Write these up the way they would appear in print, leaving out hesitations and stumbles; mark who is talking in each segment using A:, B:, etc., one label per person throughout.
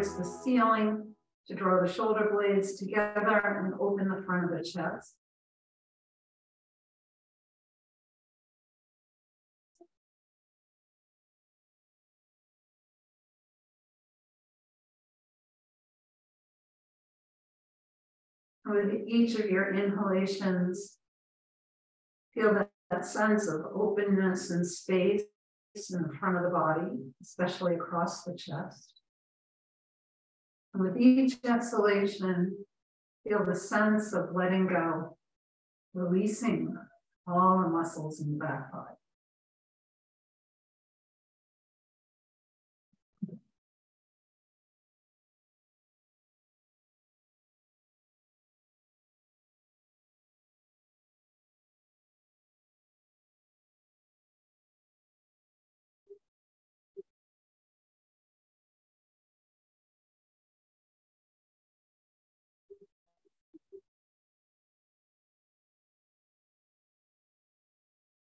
A: towards the ceiling to draw the shoulder blades together and open the front of the chest. With each of your inhalations, feel that sense of openness and space in the front of the body, especially across the chest. And with each exhalation, feel the sense of letting go, releasing all the muscles in the back body.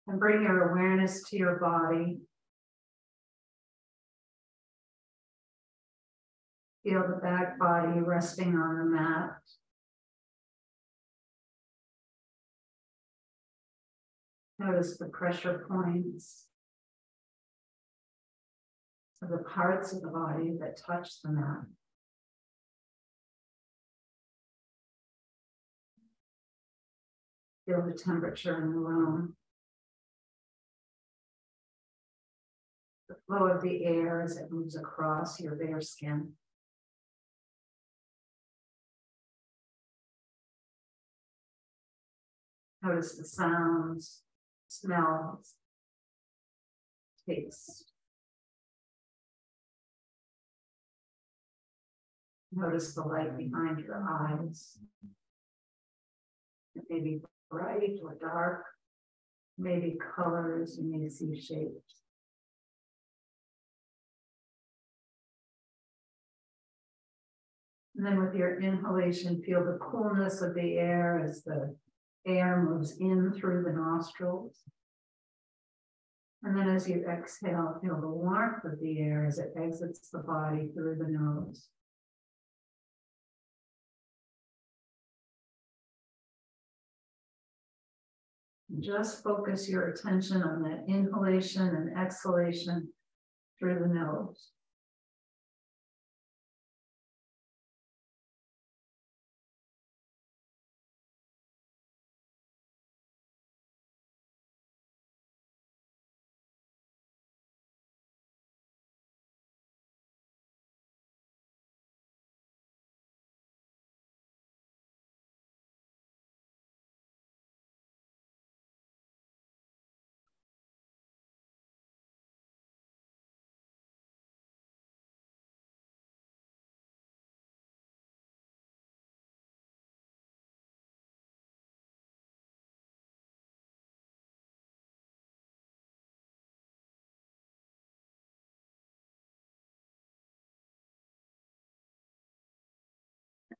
A: And bring your awareness to your body. Feel the back body resting on the mat. Notice the pressure points of the parts of the body that touch the mat. Feel the temperature in the room. The flow of the air as it moves across your bare skin. Notice the sounds, smells, taste. Notice the light behind your eyes. It may be bright or dark, maybe colors, you may see shapes. And then with your inhalation, feel the coolness of the air as the air moves in through the nostrils. And then as you exhale, feel the warmth of the air as it exits the body through the nose. Just focus your attention on that inhalation and exhalation through the nose.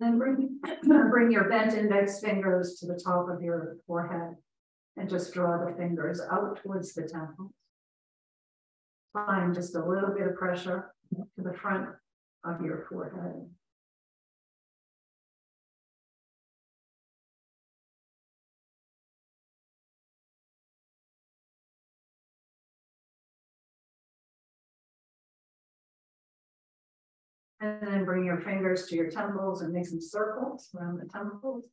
A: And then bring your bent index fingers to the top of your forehead and just draw the fingers out towards the temples. Find just a little bit of pressure to the front of your forehead. And then bring your fingers to your temples and make some circles around the temples.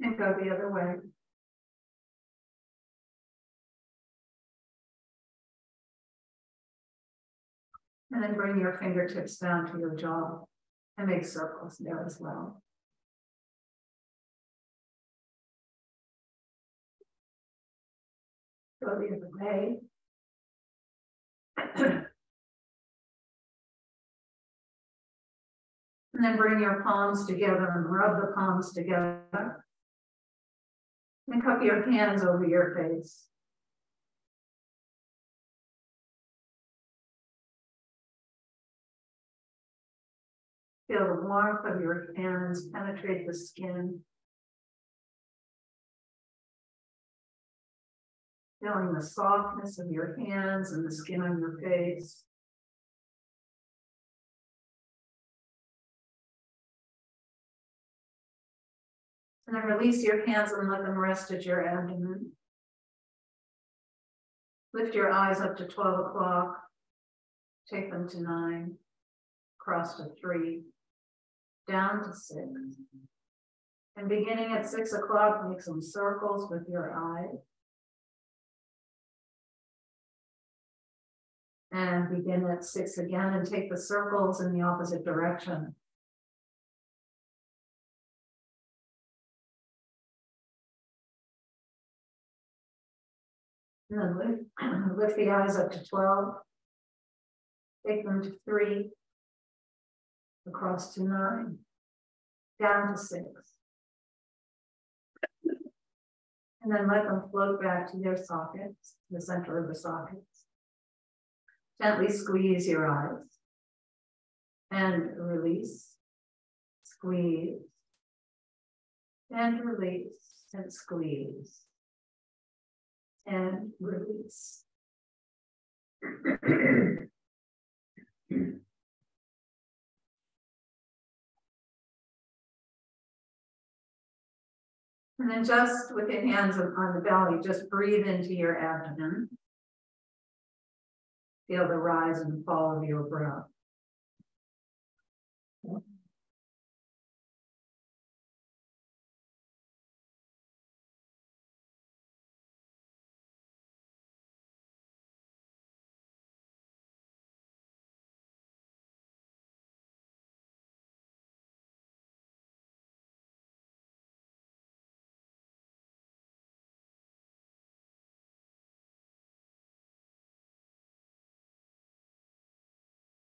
A: And go the other way. And then bring your fingertips down to your jaw and make circles there as well. Go the other way. And then bring your palms together and rub the palms together. And cup your hands over your face. Feel the warmth of your hands penetrate the skin. Feeling the softness of your hands and the skin on your face. And then release your hands and let them rest at your abdomen. Lift your eyes up to 12 o'clock. Take them to 9. Cross to 3. Down to 6. And beginning at 6 o'clock, make some circles with your eyes. And begin at 6 again and take the circles in the opposite direction. And then lift the eyes up to 12. Take them to 3. Across to 9. Down to 6. And then let them float back to their sockets, the center of the sockets. Gently squeeze your eyes. And release. Squeeze. And release. And squeeze. And release. And then just with your hands on the belly, just breathe into your abdomen. Feel the rise and fall of your breath.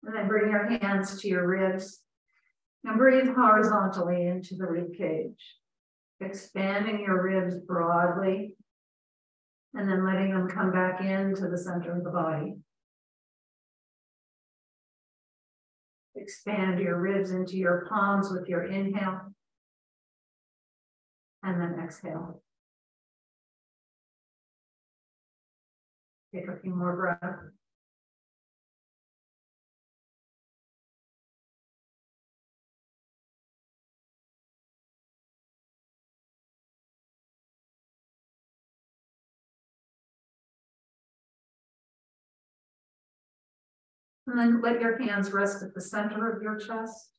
A: And then bring your hands to your ribs and breathe horizontally into the rib cage, expanding your ribs broadly and then letting them come back into the center of the body. Expand your ribs into your palms with your inhale and then exhale. Take a few more breaths. And then let your hands rest at the center of your chest.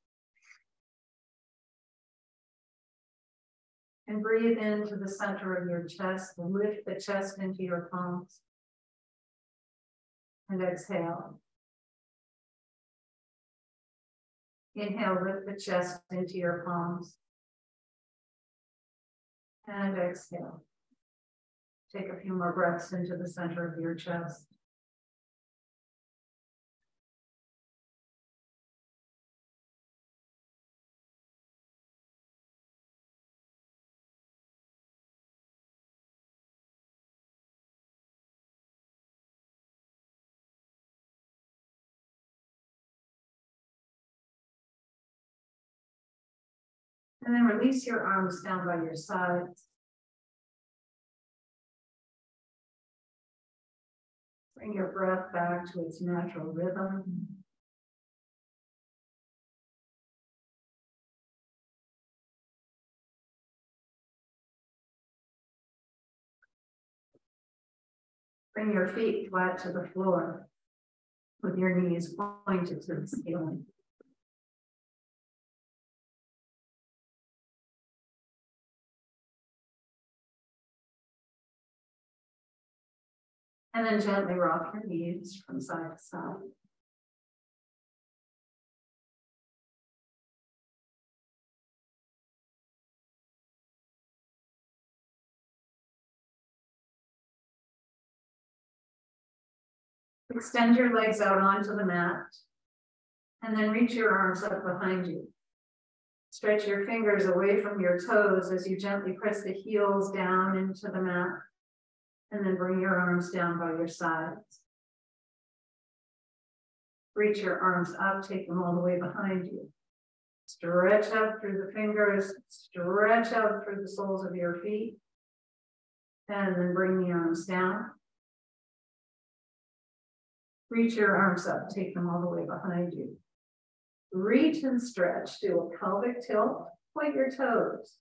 A: And breathe into the center of your chest and lift the chest into your palms. And exhale. Inhale, lift the chest into your palms. And exhale. Take a few more breaths into the center of your chest. And then release your arms down by your sides. Bring your breath back to its natural rhythm. Bring your feet flat to the floor with your knees pointed to the ceiling. And then gently rock your knees from side to side. Extend your legs out onto the mat, and then reach your arms up behind you. Stretch your fingers away from your toes as you gently press the heels down into the mat, and then bring your arms down by your sides. Reach your arms up, take them all the way behind you. Stretch out through the fingers, stretch out through the soles of your feet, and then bring the arms down. Reach your arms up, take them all the way behind you. Reach and stretch, do a pelvic tilt, point your toes.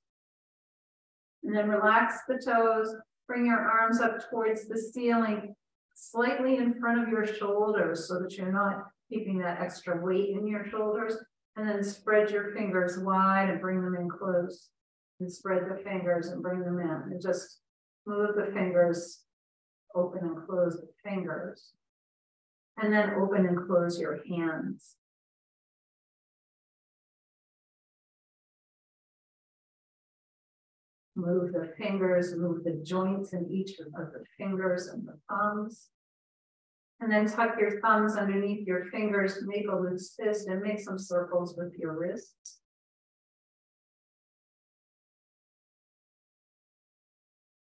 A: And then relax the toes, bring your arms up towards the ceiling, slightly in front of your shoulders so that you're not keeping that extra weight in your shoulders. And then spread your fingers wide and bring them in close. And spread the fingers and bring them in. And just move the fingers, open and close the fingers. And then open and close your hands. Move the fingers, move the joints in each of the fingers and the thumbs. And then tuck your thumbs underneath your fingers, make a loose fist, and make some circles with your wrists.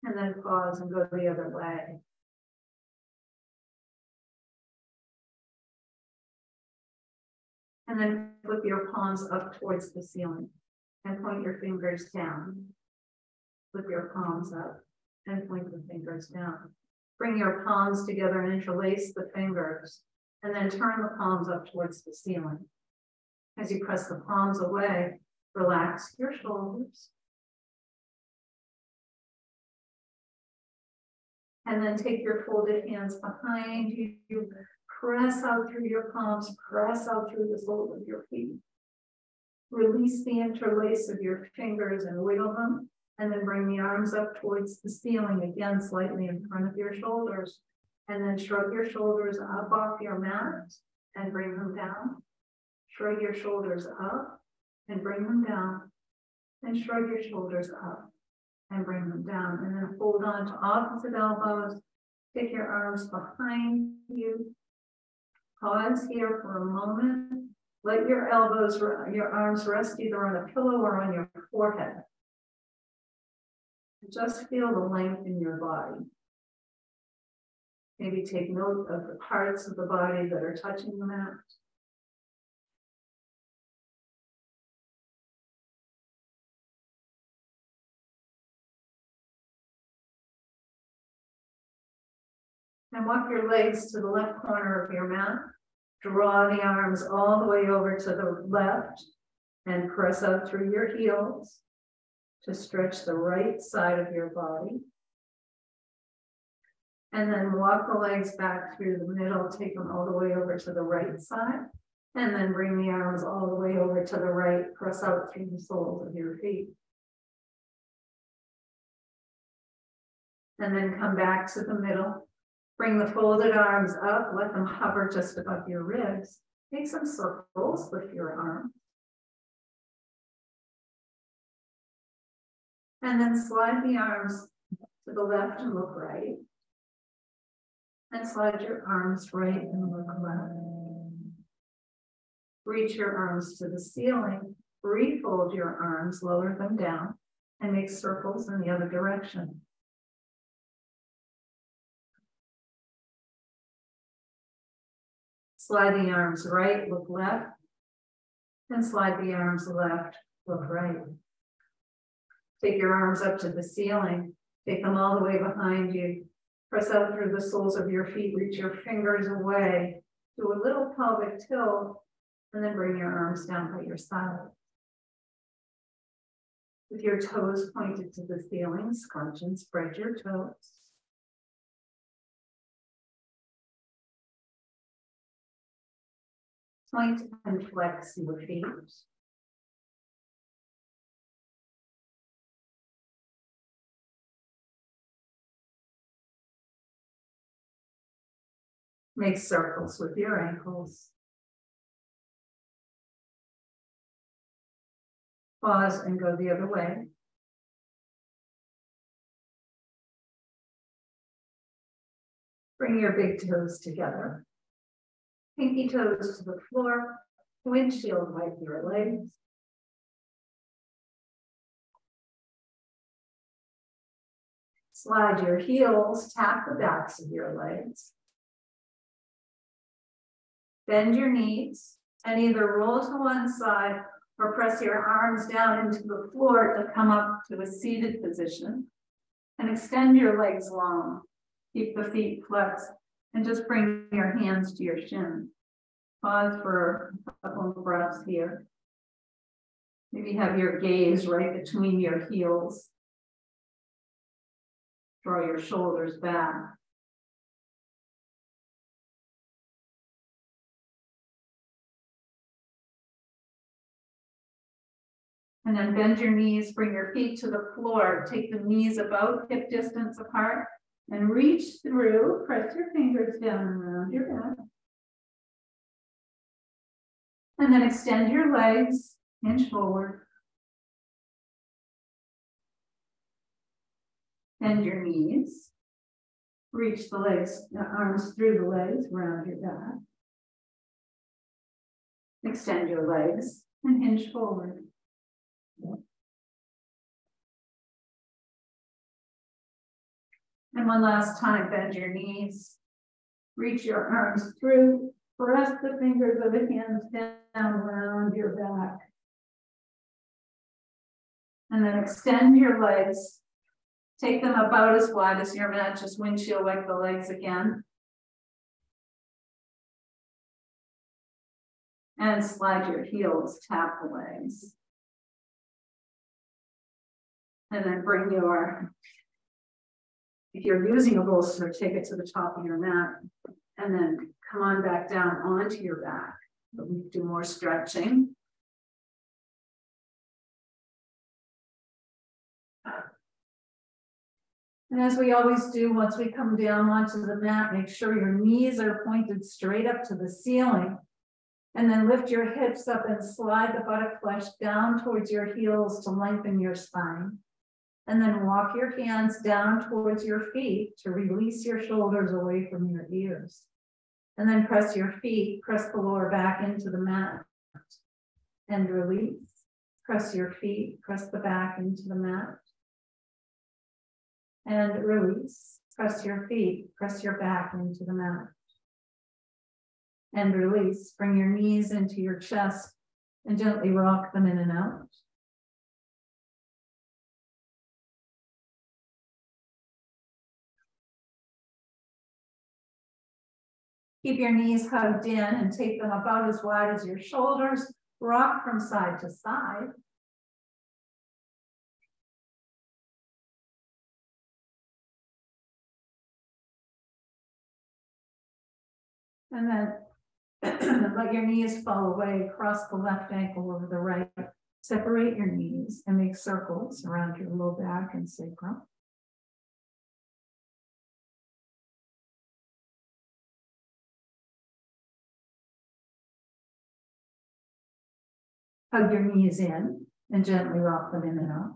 A: And then pause and go the other way. And then flip your palms up towards the ceiling and point your fingers down. Flip your palms up and point the fingers down. Bring your palms together and interlace the fingers, and then turn the palms up towards the ceiling. As you press the palms away, relax your shoulders. And then take your folded hands behind you. Press out through your palms, press out through the soles of your feet. Release the interlace of your fingers and wiggle them. And then bring the arms up towards the ceiling, again, slightly in front of your shoulders. And then shrug your shoulders up off your mat and bring them down. Shrug your shoulders up and bring them down. And shrug your shoulders up and bring them down. And then hold on to opposite elbows. Take your arms behind you. Pause here for a moment. Let your arms rest either on a pillow or on your forehead. Just feel the length in your body. Maybe take note of the parts of the body that are touching the mat. And walk your legs to the left corner of your mat. Draw the arms all the way over to the left and press out through your heels to stretch the right side of your body. And then walk the legs back through the middle, take them all the way over to the right side, and then bring the arms all the way over to the right, press out through the soles of your feet. And then come back to the middle. Bring the folded arms up, let them hover just above your ribs. Make some circles with your arms. And then slide the arms to the left and look right. And slide your arms right and look left. Reach your arms to the ceiling. Refold your arms, lower them down, and make circles in the other direction. Slide the arms right, look left. And slide the arms left, look right. Take your arms up to the ceiling. Take them all the way behind you. Press out through the soles of your feet. Reach your fingers away. Do a little pelvic tilt. And then bring your arms down by your side. With your toes pointed to the ceiling, scrunch and spread your toes. Point and flex your feet. Make circles with your ankles. Pause and go the other way. Bring your big toes together. Pinky toes to the floor. Windshield wipe your legs. Slide your heels, tap the backs of your legs. Bend your knees and either roll to one side or press your arms down into the floor to come up to a seated position. And extend your legs long. Keep the feet flexed. And just bring your hands to your shin. Pause for a couple of breaths here. Maybe have your gaze right between your heels. Draw your shoulders back. And then bend your knees, bring your feet to the floor. Take the knees about hip distance apart and reach through. Press your fingers down around your back. And then extend your legs, hinge forward. Bend your knees. Reach the legs, the arms through the legs, around your back. Extend your legs and hinge forward. And one last time, bend your knees. Reach your arms through. Press the fingers of the hands down around your back. And then extend your legs. Take them about as wide as your mat. Just windshield wipe the legs again. And slide your heels, tap the legs. And then bring your, if you're using a bolster, take it to the top of your mat. And then come on back down onto your back. But we do more stretching. And as we always do, once we come down onto the mat, make sure your knees are pointed straight up to the ceiling. And then lift your hips up and slide the buttock flesh down towards your heels to lengthen your spine. And then walk your hands down towards your feet to release your shoulders away from your ears. And then press your feet, press the lower back into the mat and release. Press your feet, press the back into the mat and release. Press your feet, press your back into the mat and release. Bring your knees into your chest and gently rock them in and out. Keep your knees hugged in and take them about as wide as your shoulders. Rock from side to side. And then let your knees fall away, cross the left ankle over the right. Separate your knees and make circles around your low back and sacrum. Hug your knees in and gently rock them in and out.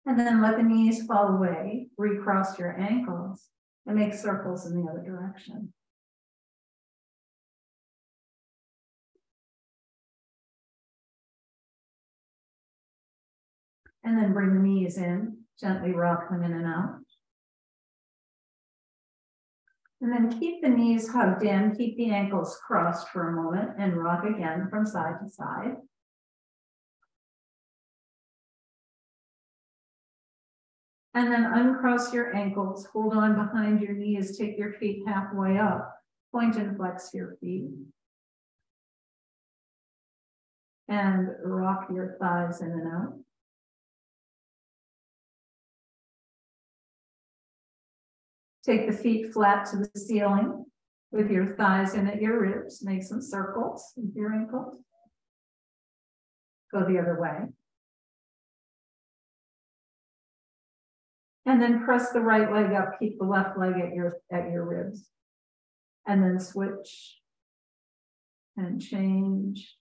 A: And then let the knees fall away, recross your ankles, and make circles in the other direction. And then bring the knees in, gently rock them in and out. And then keep the knees hugged in, keep the ankles crossed for a moment, and rock again from side to side. And then uncross your ankles, hold on behind your knees, take your feet halfway up, point and flex your feet. And rock your thighs in and out. Take the feet flat to the ceiling with your thighs in at your ribs. Make some circles with your ankles. Go the other way. And then press the right leg up, keep the left leg at your ribs. And then switch and change.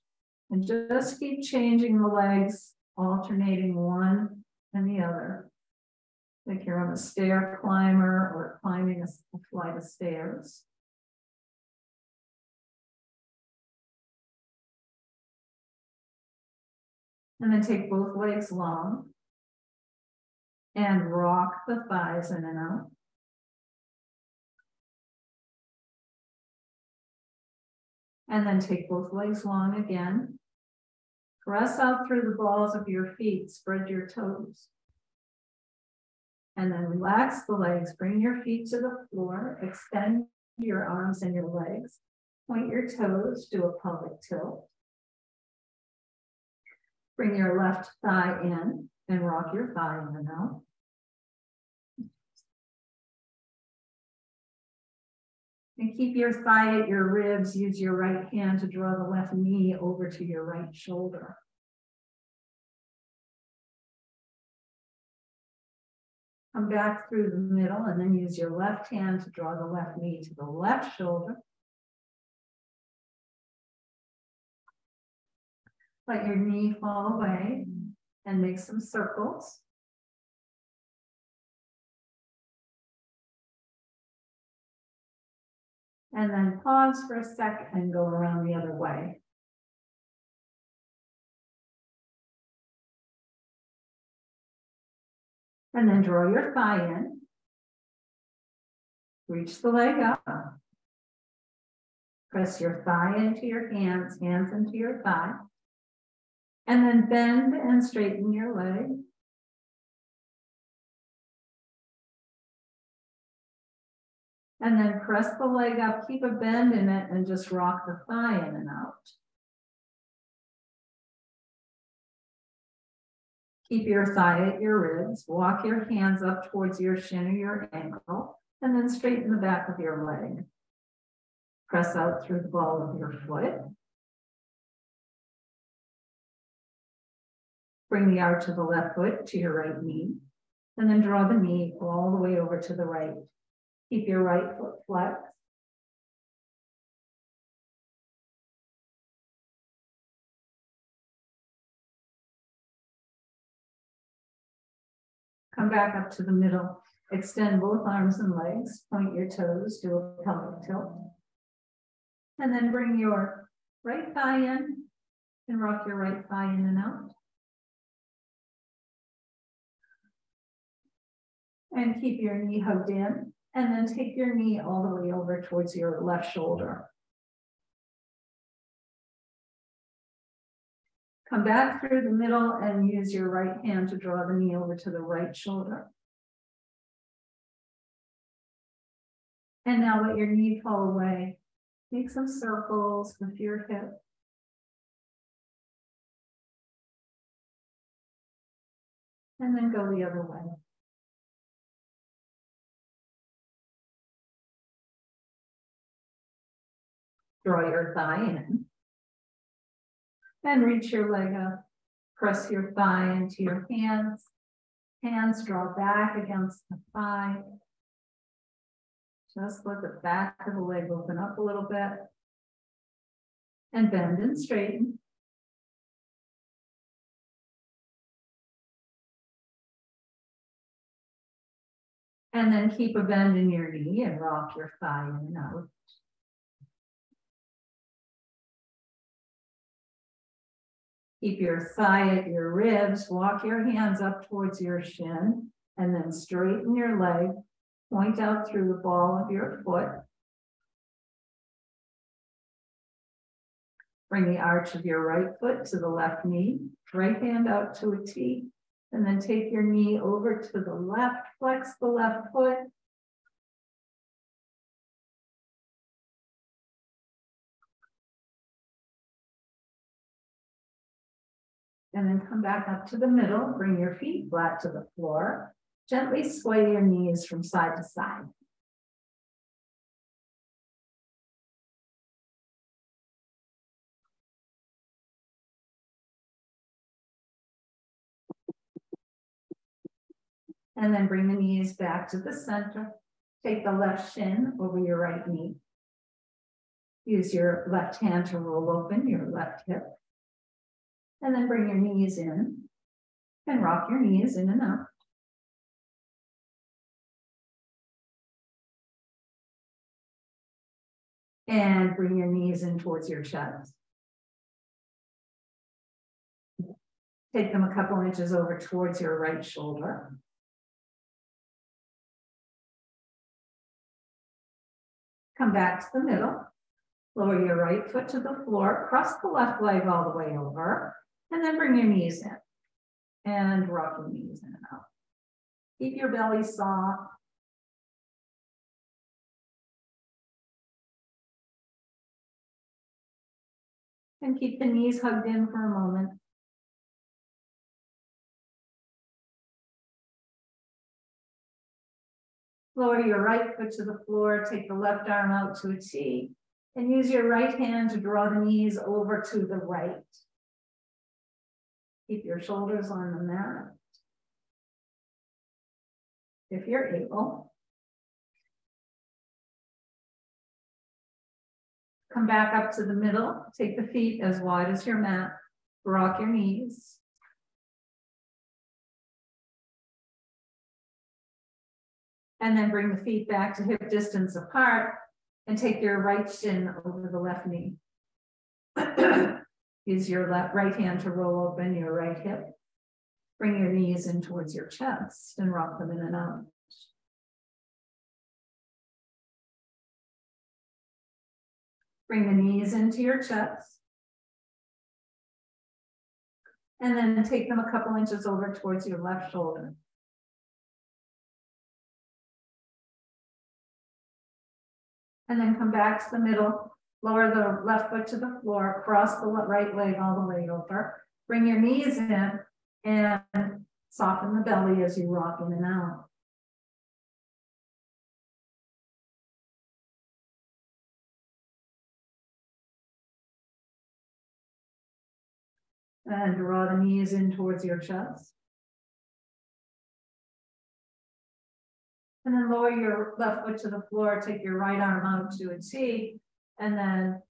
A: And just keep changing the legs, alternating one and the other. Like you're on a stair climber or climbing a flight of stairs. And then take both legs long and rock the thighs in and out. And then take both legs long again. Press out through the balls of your feet, spread your toes. And then relax the legs, bring your feet to the floor, extend your arms and your legs, point your toes, do a pelvic tilt. Bring your left thigh in and rock your thigh in and out. And keep your thigh at your ribs. Use your right hand to draw the left knee over to your right shoulder. Come back through the middle and then use your left hand to draw the left knee to the left shoulder. Let your knee fall away and make some circles. And then pause for a sec and go around the other way. And then draw your thigh in. Reach the leg up. Press your thigh into your hands, hands into your thigh. And then bend and straighten your leg. And then press the leg up, keep a bend in it, and just rock the thigh in and out. Keep your thigh at your ribs. Walk your hands up towards your shin or your ankle, and then straighten the back of your leg. Press out through the ball of your foot. Bring the arch of the left foot to your right knee, and then draw the knee all the way over to the right. Keep your right foot flexed. Come back up to the middle. Extend both arms and legs. Point your toes. Do a pelvic tilt. And then bring your right thigh in and rock your right thigh in and out. And keep your knee hugged in. And then take your knee all the way over towards your left shoulder. Come back through the middle and use your right hand to draw the knee over to the right shoulder. And now let your knee fall away. Make some circles with your hip. And then go the other way. Draw your thigh in. And reach your leg up. Press your thigh into your hands. Hands draw back against the thigh. Just let the back of the leg open up a little bit. And bend and straighten. And then keep a bend in your knee and rock your thigh in and out. Keep your thigh at your ribs, walk your hands up towards your shin, and then straighten your leg, point out through the ball of your foot. Bring the arch of your right foot to the left knee, right hand out to a T, and then take your knee over to the left, flex the left foot. And then come back up to the middle, bring your feet flat to the floor. Gently sway your knees from side to side. And then bring the knees back to the center. Take the left shin over your right knee. Use your left hand to roll open your left hip. And then bring your knees in and rock your knees in and out. And bring your knees in towards your chest. Take them a couple inches over towards your right shoulder. Come back to the middle. Lower your right foot to the floor. Cross the left leg all the way over. And then bring your knees in. And rock your knees in and out. Keep your belly soft. And keep the knees hugged in for a moment. Lower your right foot to the floor, take the left arm out to a T, and use your right hand to draw the knees over to the right. Keep your shoulders on the mat. If you're able. Come back up to the middle, take the feet as wide as your mat, rock your knees. And then bring the feet back to hip distance apart and take your right shin over the left knee. Use your right hand to roll open your right hip. Bring your knees in towards your chest and rock them in and out. Bring the knees into your chest. And then take them a couple inches over towards your left shoulder. And then come back to the middle, lower the left foot to the floor, cross the right leg all the way over. Bring your knees in and soften the belly as you rock in and out. And draw the knees in towards your chest. And then lower your left foot to the floor, take your right arm out to a T, and then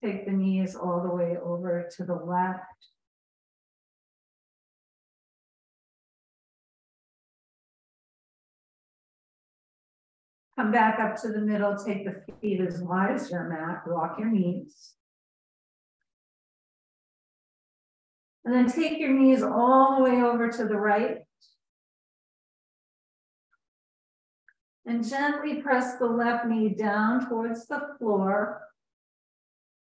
A: take the knees all the way over to the left. Come back up to the middle, take the feet as wide as your mat, rock your knees. And then take your knees all the way over to the right. And gently press the left knee down towards the floor.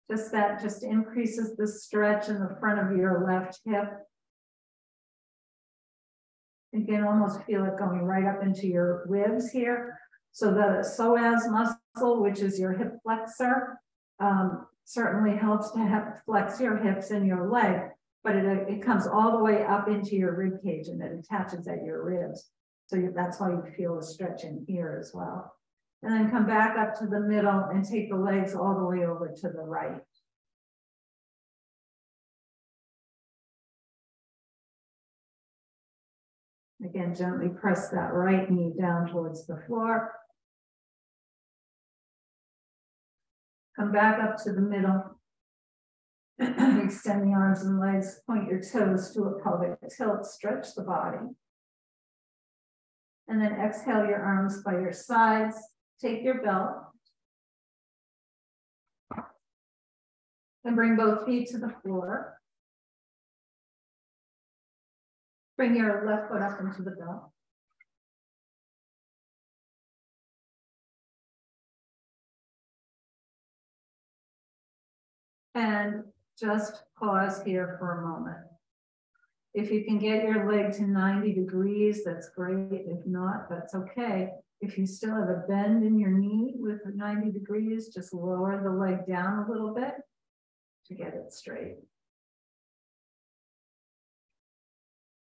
A: That just increases the stretch in the front of your left hip. You can almost feel it going right up into your ribs here. So the psoas muscle, which is your hip flexor, certainly helps to flex your hips and your leg, but it comes all the way up into your rib cage and it attaches at your ribs. So that's why you feel a stretch in here as well. And then come back up to the middle and take the legs all the way over to the right. Again, gently press that right knee down towards the floor. Come back up to the middle. Extend the arms and legs, point your toes to a pelvic tilt, stretch the body. And then exhale your arms by your sides. Take your belt. And bring both feet to the floor. Bring your left foot up into the belt. And just pause here for a moment. If you can get your leg to 90 degrees, that's great. If not, that's okay. If you still have a bend in your knee with 90 degrees, just lower the leg down a little bit to get it straight.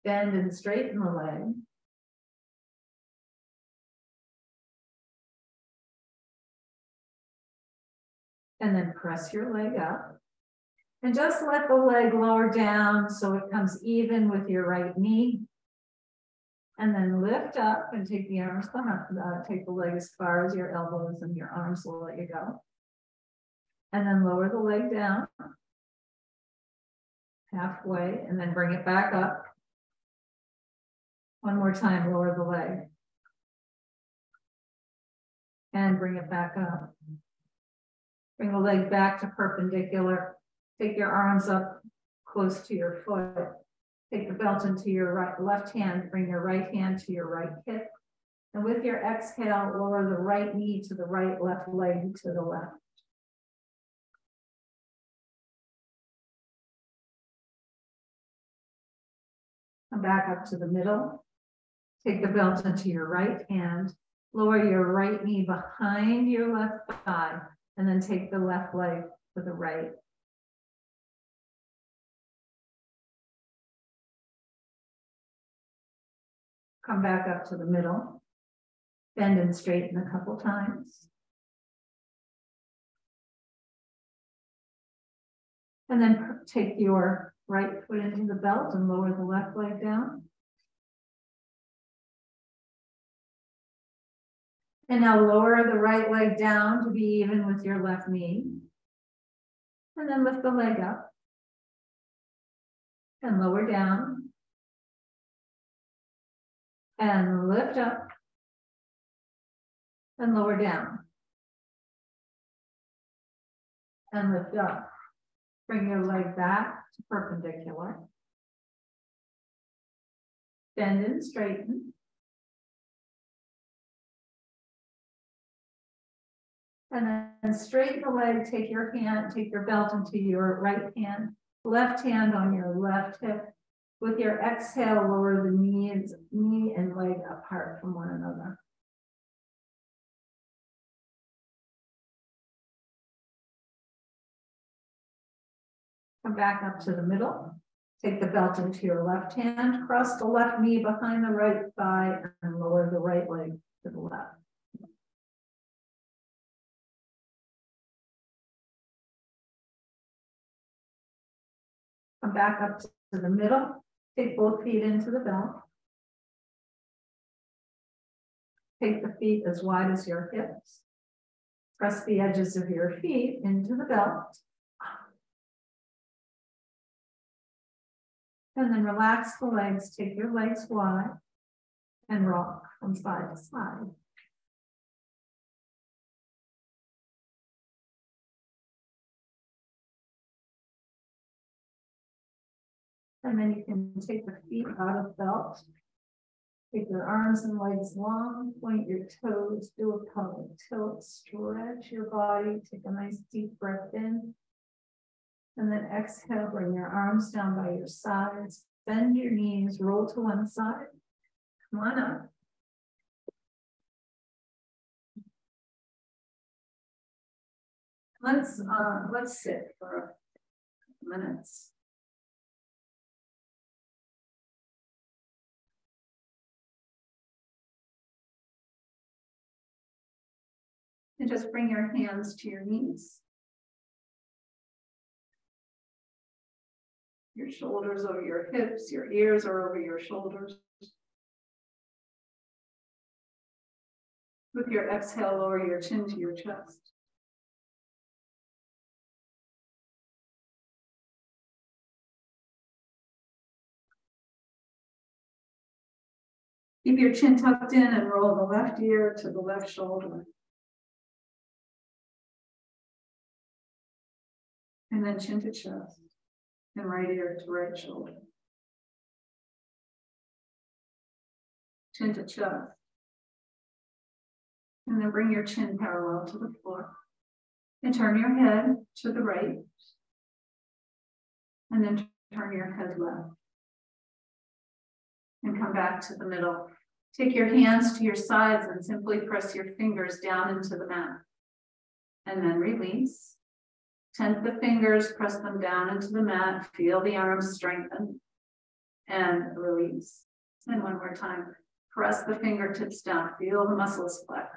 A: Bend and straighten the leg. And then press your leg up. And just let the leg lower down so it comes even with your right knee. And then lift up and take the arms behind, take the leg as far as your elbows and your arms will let you go. And then lower the leg down halfway and then bring it back up. One more time, lower the leg. And bring it back up. Bring the leg back to perpendicular. Take your arms up close to your foot. Take the belt into your left hand. Bring your right hand to your right hip. And with your exhale, lower the right knee to the right, left leg to the left. Come back up to the middle. Take the belt into your right hand, lower your right knee behind your left thigh, and then take the left leg to the right. Come back up to the middle, bend and straighten a couple times. And then take your right foot into the belt and lower the left leg down. And now lower the right leg down to be even with your left knee. And then lift the leg up. And lower down. And lift up. And lower down. And lift up. Bring your leg back to perpendicular. Bend and straighten. And then straighten the leg, take your belt into your right hand, left hand on your left hip. With your exhale, lower the knee and leg apart from one another. Come back up to the middle. Take the belt into your left hand, cross the left knee behind the right thigh, and lower the right leg to the left. Come back up to the middle. Take both feet into the belt. Take the feet as wide as your hips. Press the edges of your feet into the belt. And then relax the legs. Take your legs wide and rock from side to side. And then you can take the feet out of the belt. Take your arms and legs long, point your toes, do a pelvic tilt, stretch your body, take a nice deep breath in. And then exhale, bring your arms down by your sides, bend your knees, roll to one side. Come on up. Let's sit for a few minutes. And just bring your hands to your knees. Your shoulders over your hips, your ears are over your shoulders. With your exhale, lower your chin to your chest. Keep your chin tucked in and roll the left ear to the left shoulder. And then chin to chest and right ear to right shoulder. Chin to chest. And then bring your chin parallel to the floor. And turn your head to the right. And then turn your head left. And come back to the middle. Take your hands to your sides and simply press your fingers down into the mat. And then release. Tense the fingers, press them down into the mat. Feel the arms strengthen. And release. And one more time. Press the fingertips down. Feel the muscles flex.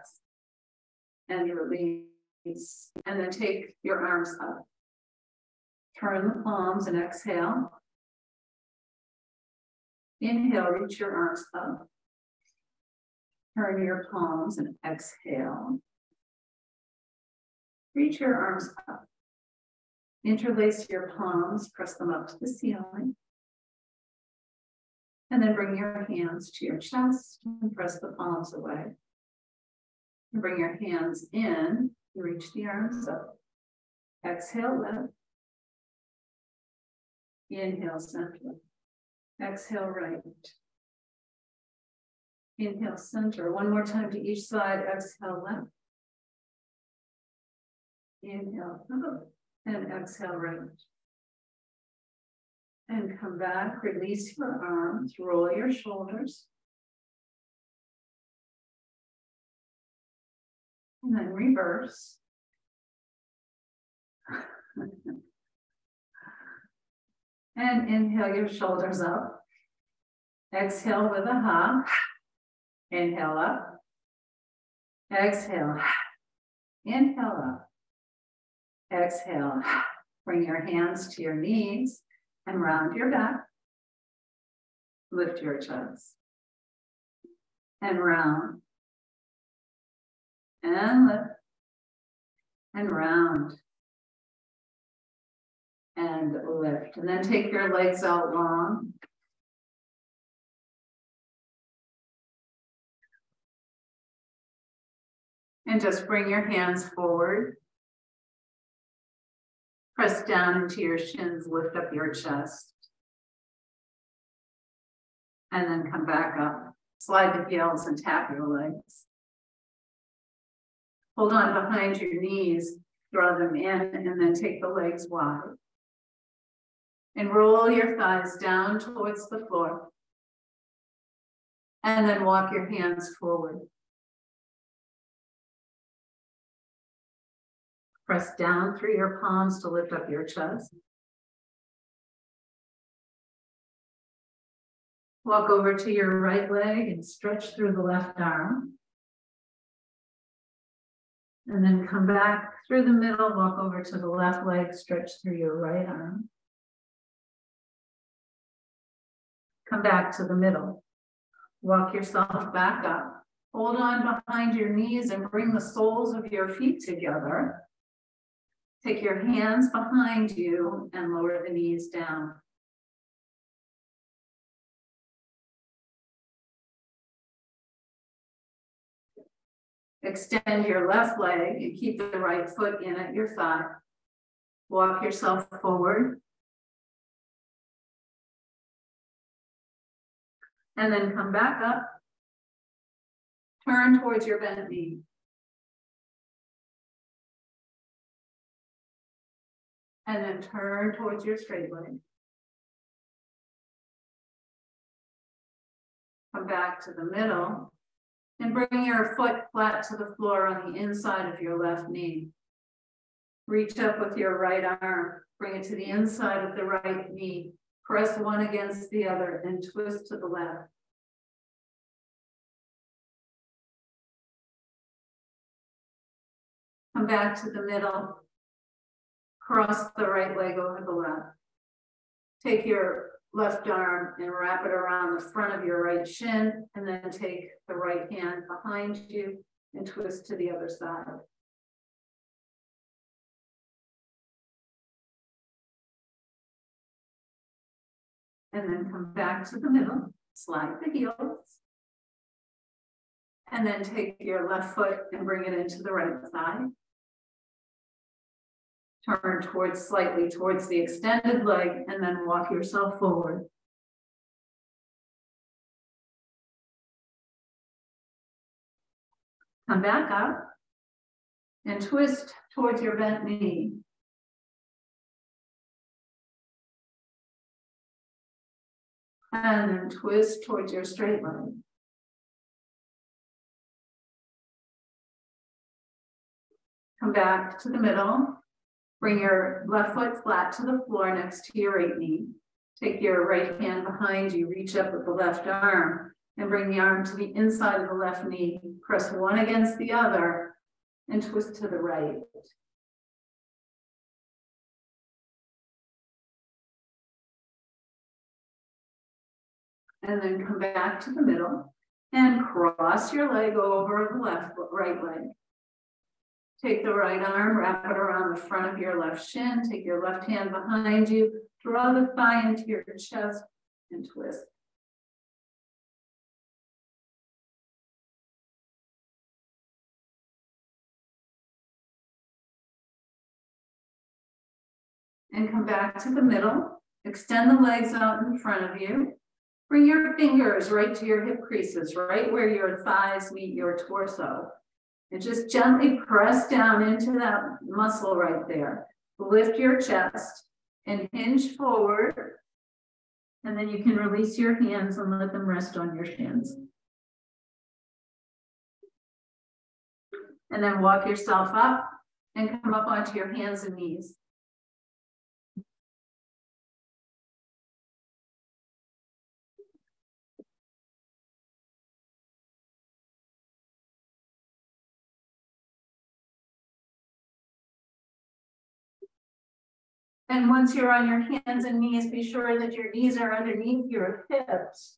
A: And release. And then take your arms up. Turn the palms and exhale. Inhale, reach your arms up. Turn your palms and exhale. Reach your arms up. Interlace your palms, press them up to the ceiling. And then bring your hands to your chest and press the palms away. And bring your hands in, reach the arms up. Exhale, lift. Inhale, center. Exhale, right. Inhale, center. One more time to each side. Exhale, left. Inhale, up. And exhale, right. And come back. Release your arms. Roll your shoulders. And then reverse. And inhale your shoulders up. Exhale with a hug. Inhale up. Exhale. Inhale up. Exhale. Bring your hands to your knees and round your back. Lift your chest. And round. And lift. And round. And lift. And then take your legs out long. And just bring your hands forward. Press down into your shins, lift up your chest. And then come back up. Slide the heels and tap your legs. Hold on behind your knees, draw them in, and then take the legs wide. And roll your thighs down towards the floor. And then walk your hands forward. Press down through your palms to lift up your chest. Walk over to your right leg and stretch through the left arm. And then come back through the middle, walk over to the left leg, stretch through your right arm. Come back to the middle. Walk yourself back up. Hold on behind your knees and bring the soles of your feet together. Take your hands behind you and lower the knees down. Extend your left leg and keep the right foot in at your thigh. Walk yourself forward. And then come back up. Turn towards your bent knee. And then turn towards your straight leg. Come back to the middle and bring your foot flat to the floor on the inside of your left knee. Reach up with your right arm, bring it to the inside of the right knee. Press one against the other and twist to the left. Come back to the middle. Cross the right leg over the left. Take your left arm and wrap it around the front of your right shin, and then take the right hand behind you and twist to the other side. And then come back to the middle, slide the heels, and then take your left foot and bring it into the right thigh. Turn slightly towards the extended leg and then walk yourself forward. Come back up and twist towards your bent knee. And then twist towards your straight leg. Come back to the middle. Bring your left foot flat to the floor next to your right knee. Take your right hand behind you, reach up with the left arm, and bring the arm to the inside of the left knee. Press one against the other and twist to the right. And then come back to the middle and cross your leg over the right leg. Take the right arm, wrap it around the front of your left shin, take your left hand behind you, draw the thigh into your chest and twist. And come back to the middle, extend the legs out in front of you. Bring your fingers right to your hip creases, right where your thighs meet your torso. And just gently press down into that muscle right there. Lift your chest and hinge forward. And then you can release your hands and let them rest on your shins. And then walk yourself up and come up onto your hands and knees. And once you're on your hands and knees, be sure that your knees are underneath your hips.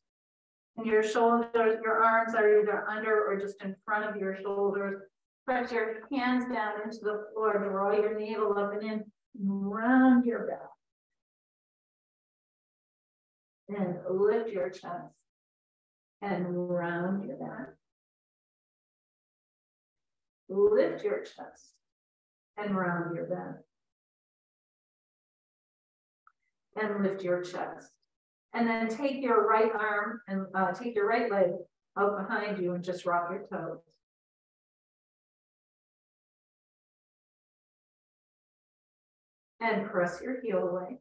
A: And your shoulders, your arms are either under or just in front of your shoulders. Press your hands down into the floor, draw your navel up and in, round your back. And lift your chest and round your back. Lift your chest and round your back. And lift your chest. And then take your right arm and take your right leg out behind you and just rock your toes. And press your heel away.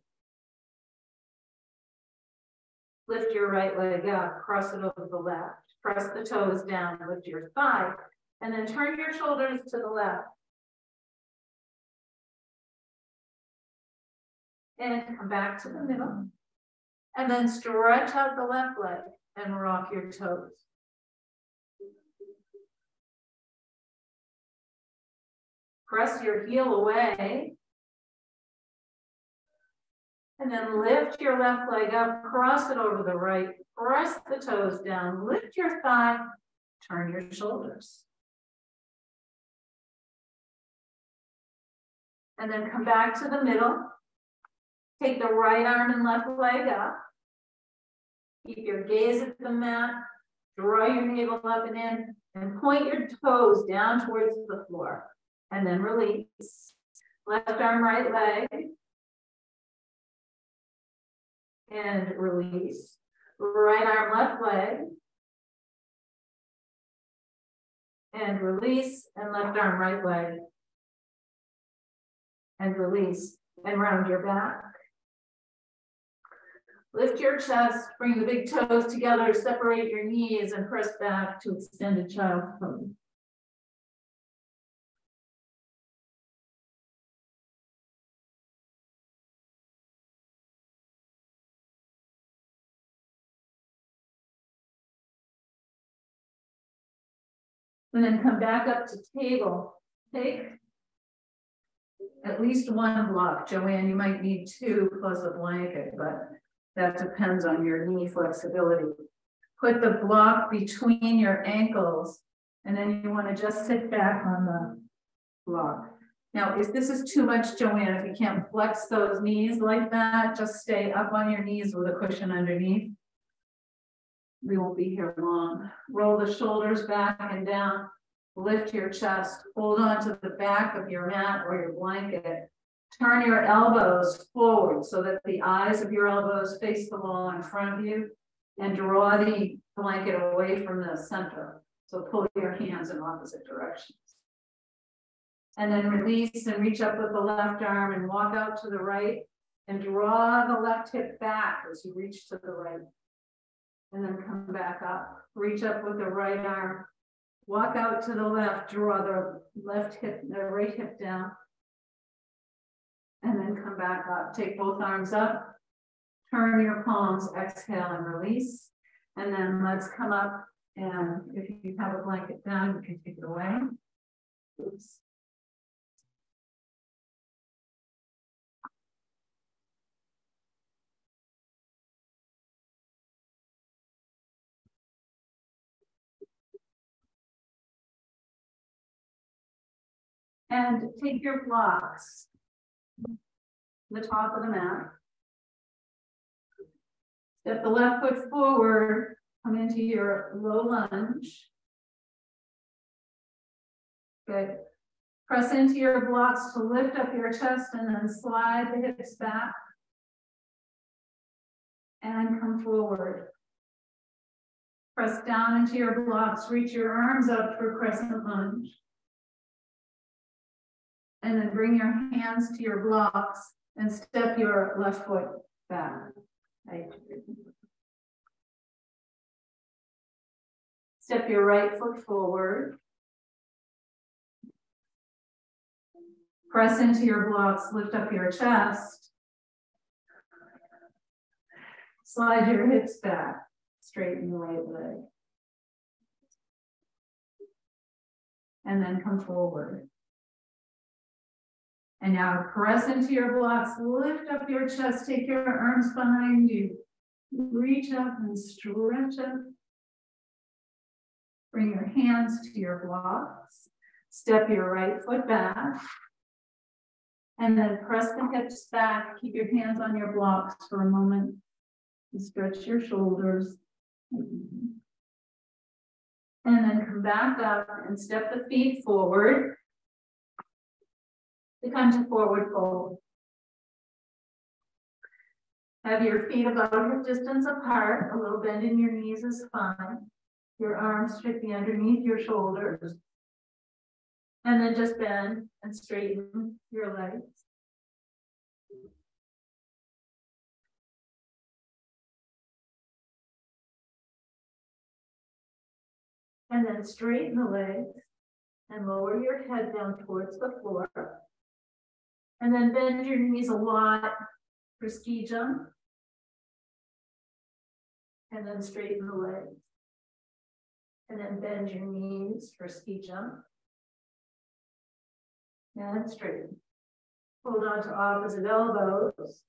A: Lift your right leg up, cross it over the left. Press the toes down, lift your thigh, and then turn your shoulders to the left. And come back to the middle. And then stretch out the left leg and rock your toes. Press your heel away. And then lift your left leg up, cross it over the right, press the toes down, lift your thigh, turn your shoulders. And then come back to the middle. Take the right arm and left leg up. Keep your gaze at the mat. Draw your navel up and in, and point your toes down towards the floor. And then release. Left arm, right leg. And release. Right arm, left leg. And release. And left arm, right leg. And release. And round your back. Lift your chest, bring the big toes together, separate your knees, and press back to extended child's pose. And then come back up to table. Take at least one block. Joanne, you might need two plus a blanket, but that depends on your knee flexibility. Put the block between your ankles, and then you want to just sit back on the block. Now, if this is too much, Joanne, if you can't flex those knees like that, just stay up on your knees with a cushion underneath. We won't be here long. Roll the shoulders back and down. Lift your chest. Hold on to the back of your mat or your blanket. Turn your elbows forward so that the eyes of your elbows face the wall in front of you, and draw the blanket away from the center. So pull your hands in opposite directions. And then release and reach up with the left arm and walk out to the right and draw the left hip back as you reach to the right. And then come back up. Reach up with the right arm. Walk out to the left, draw the left hip, the right hip down. And then come back up. Take both arms up. Turn your palms, exhale and release. And then let's come up, and if you have a blanket down, you can take it away. Oops. And take your blocks, the top of the mat. Step the left foot forward, come into your low lunge. Good. Press into your blocks to lift up your chest and then slide the hips back. And come forward. Press down into your blocks, reach your arms up for crescent lunge. And then bring your hands to your blocks and step your left foot back. Step your right foot forward. Press into your blocks, lift up your chest. Slide your hips back, straighten the right leg. And then come forward. And now press into your blocks, lift up your chest, take your arms behind you. Reach up and stretch up. Bring your hands to your blocks. Step your right foot back. And then press the hips back. Keep your hands on your blocks for a moment. And stretch your shoulders. And then come back up and step the feet forward. To come to forward fold. Have your feet about hip distance apart. A little bend in your knees is fine. Your arms should be underneath your shoulders. And then just bend and straighten your legs. And then straighten the legs and lower your head down towards the floor. And then bend your knees a lot for ski jump. And then straighten the legs. And then bend your knees for ski jump. And straighten. Hold on to opposite elbows.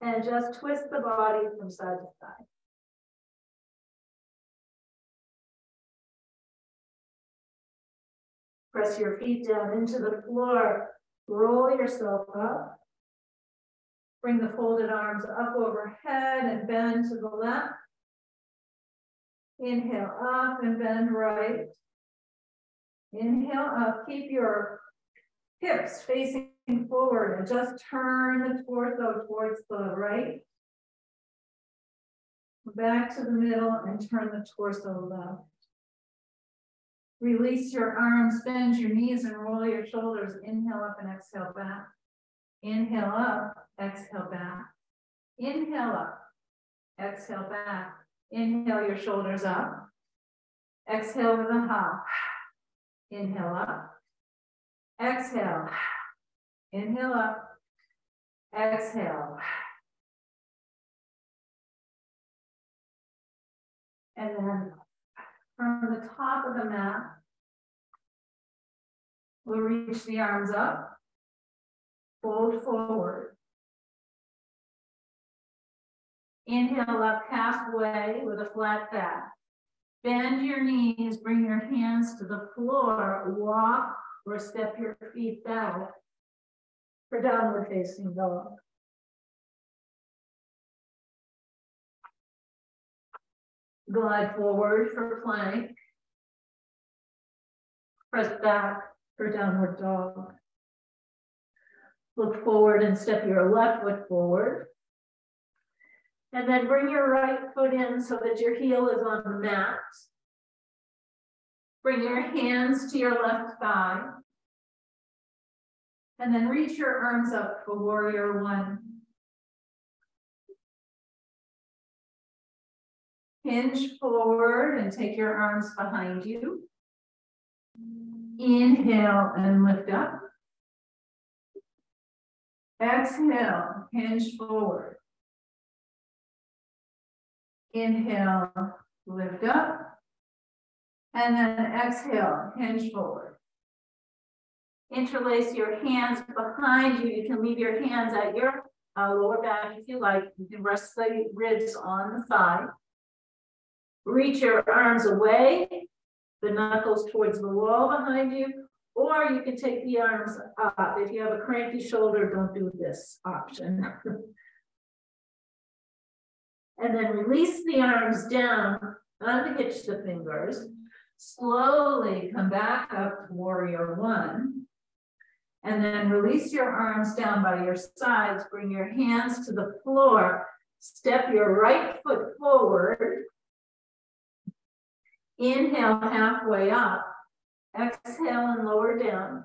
A: And just twist the body from side to side. Press your feet down into the floor. Roll yourself up. Bring the folded arms up overhead and bend to the left. Inhale up and bend right. Inhale up. Keep your hips facing forward and just turn the torso towards the right. Back to the middle and turn the torso left. Release your arms, bend your knees and roll your shoulders. Inhale up and exhale back. Inhale up, exhale back. Inhale up, exhale back. Inhale your shoulders up. Exhale with a hop. Inhale up. Exhale. Inhale up. Exhale. And then from the top of the mat, we'll reach the arms up. Fold forward. Inhale up halfway with a flat back. Bend your knees, bring your hands to the floor, walk or step your feet back for downward facing dog. Glide forward for plank. Press back for downward dog. Look forward and step your left foot forward. And then bring your right foot in so that your heel is on the mat. Bring your hands to your left thigh. And then reach your arms up for warrior one. Hinge forward and take your arms behind you. Inhale and lift up. Exhale, hinge forward. Inhale, lift up. And then exhale, hinge forward. Interlace your hands behind you. You can leave your hands at your lower back if you like. You can rest the ribs on the thigh. Reach your arms away, the knuckles towards the wall behind you, or you can take the arms up. If you have a cranky shoulder, don't do this option. And then release the arms down, unhitch the fingers. Slowly come back up to warrior one. And then release your arms down by your sides. Bring your hands to the floor. Step your right foot forward. Inhale halfway up. Exhale and lower down.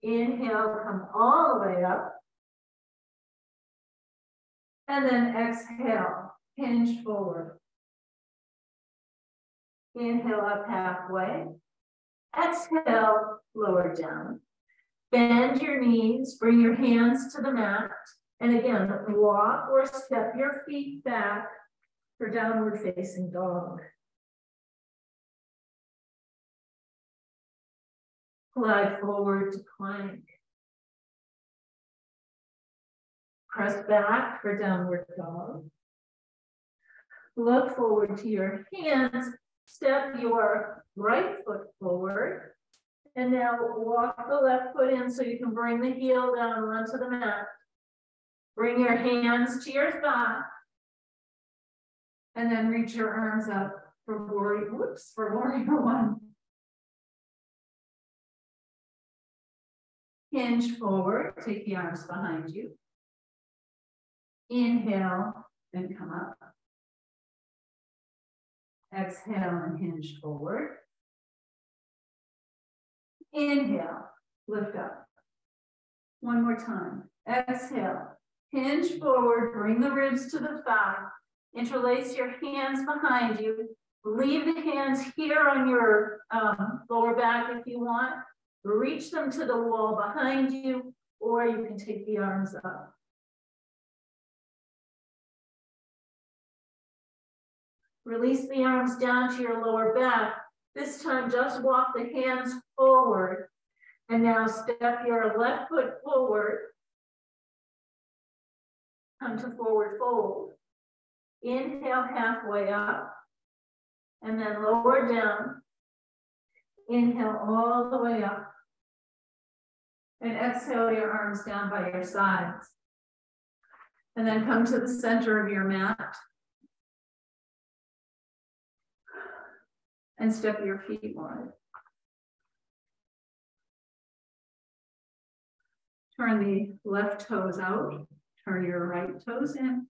A: Inhale, come all the way up. And then exhale, hinge forward. Inhale up halfway. Exhale, lower down. Bend your knees, bring your hands to the mat. And again, walk or step your feet back for downward facing dog. Glide forward to plank. Press back for downward dog. Look forward to your hands. Step your right foot forward. And now walk the left foot in so you can bring the heel down onto the mat. Bring your hands to your thigh. And then reach your arms up for warrior one. Hinge forward, take the arms behind you. Inhale and come up. Exhale and hinge forward. Inhale, lift up. One more time. Exhale, hinge forward, bring the ribs to the thigh. Interlace your hands behind you. Leave the hands here on your lower back if you want. Reach them to the wall behind you, or you can take the arms up. Release the arms down to your lower back. This time, just walk the hands forward. And now step your left foot forward. Come to forward fold. Inhale halfway up. And then lower down. Inhale all the way up. And exhale your arms down by your sides. And then come to the center of your mat. And step your feet wide. Turn the left toes out. Turn your right toes in.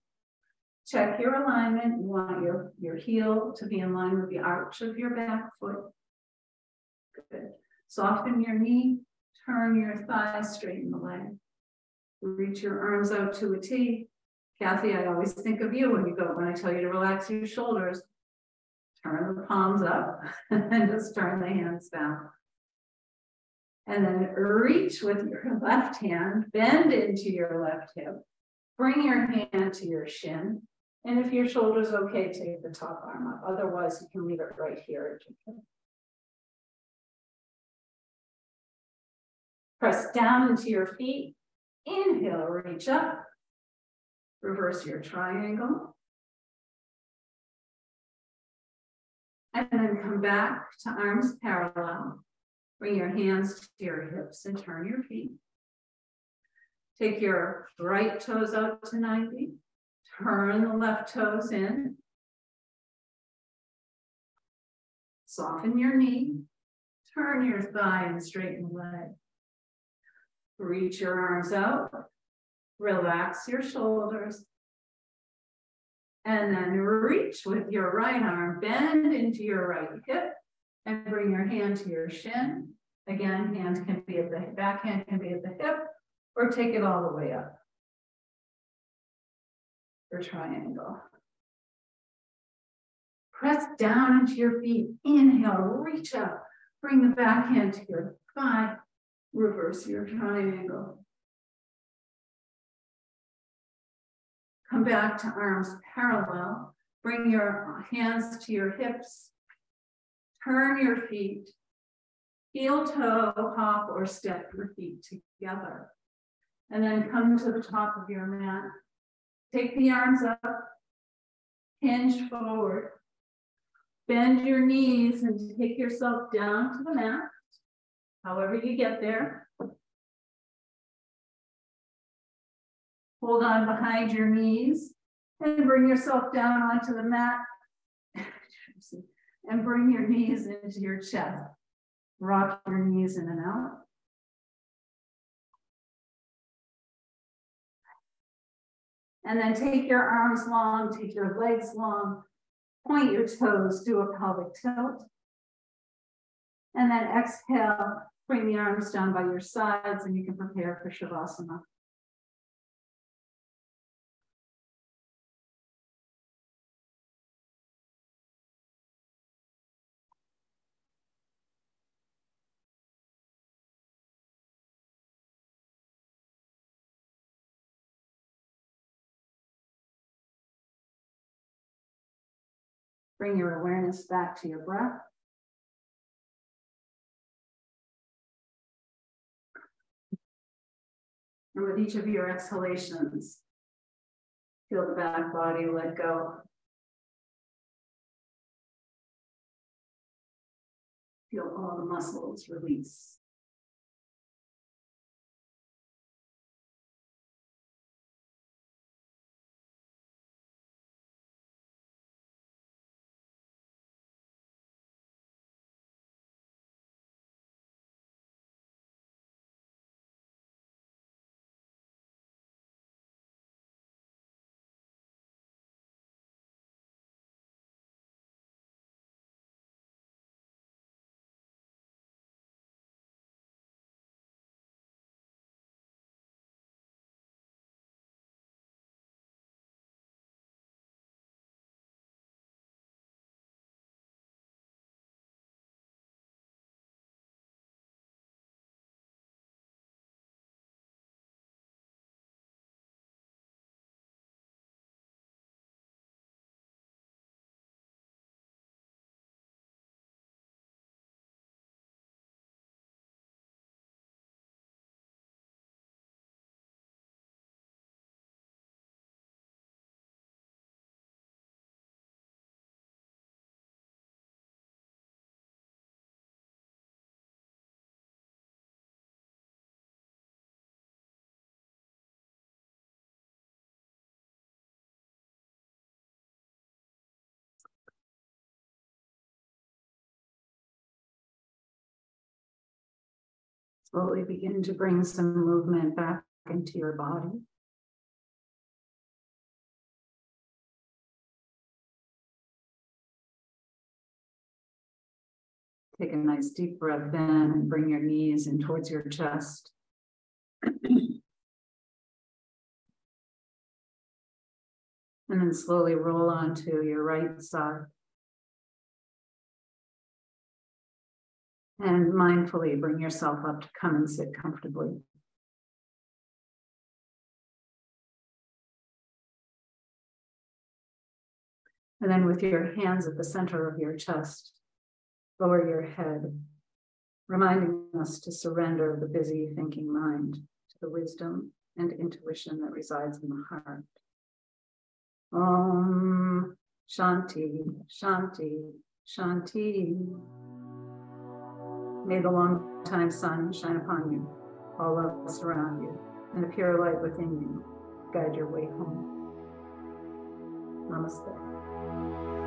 A: Check your alignment. You want your heel to be in line with the arch of your back foot. Good. Soften your knee. Turn your thighs, straighten the leg. Reach your arms out to a T. Kathy, I always think of you when I tell you to relax your shoulders. Turn the palms up and just turn the hands down. And then reach with your left hand, bend into your left hip. Bring your hand to your shin. And if your shoulder's okay, take the top arm up. Otherwise, you can leave it right here. Press down into your feet. Inhale, reach up. Reverse your triangle. And then come back to arms parallel. Bring your hands to your hips and turn your feet. Take your right toes out to 90. Turn the left toes in. Soften your knee. Turn your thigh and straighten the leg. Reach your arms out. Relax your shoulders. And then reach with your right arm, bend into your right hip, and bring your hand to your shin. Again, hands can be at the back hand can be at the hip, or take it all the way up. For triangle. Press down into your feet. Inhale, reach up. Bring the back hand to your thigh. Reverse your triangle. Come back to arms parallel. Bring your hands to your hips. Turn your feet. Heel toe, hop, or step your feet together. And then come to the top of your mat. Take the arms up. Hinge forward. Bend your knees and take yourself down to the mat. However you get there. Hold on behind your knees and bring yourself down onto the mat. And bring your knees into your chest. Rock your knees in and out. And then take your arms long, take your legs long, point your toes, do a pelvic tilt. And then exhale, bring the arms down by your sides and you can prepare for Shavasana. Bring your awareness back to your breath. And with each of your exhalations, feel the back body let go. Feel all the muscles release. Slowly begin to bring some movement back into your body. Take a nice deep breath in and bring your knees in towards your chest. And then slowly roll onto your right side. And mindfully bring yourself up to come and sit comfortably. And then with your hands at the center of your chest, lower your head, reminding us to surrender the busy thinking mind to the wisdom and intuition that resides in the heart. Om Shanti, Shanti, Shanti. May the long-time sun shine upon you, all love surround you, and the pure light within you guide your way home. Namaste.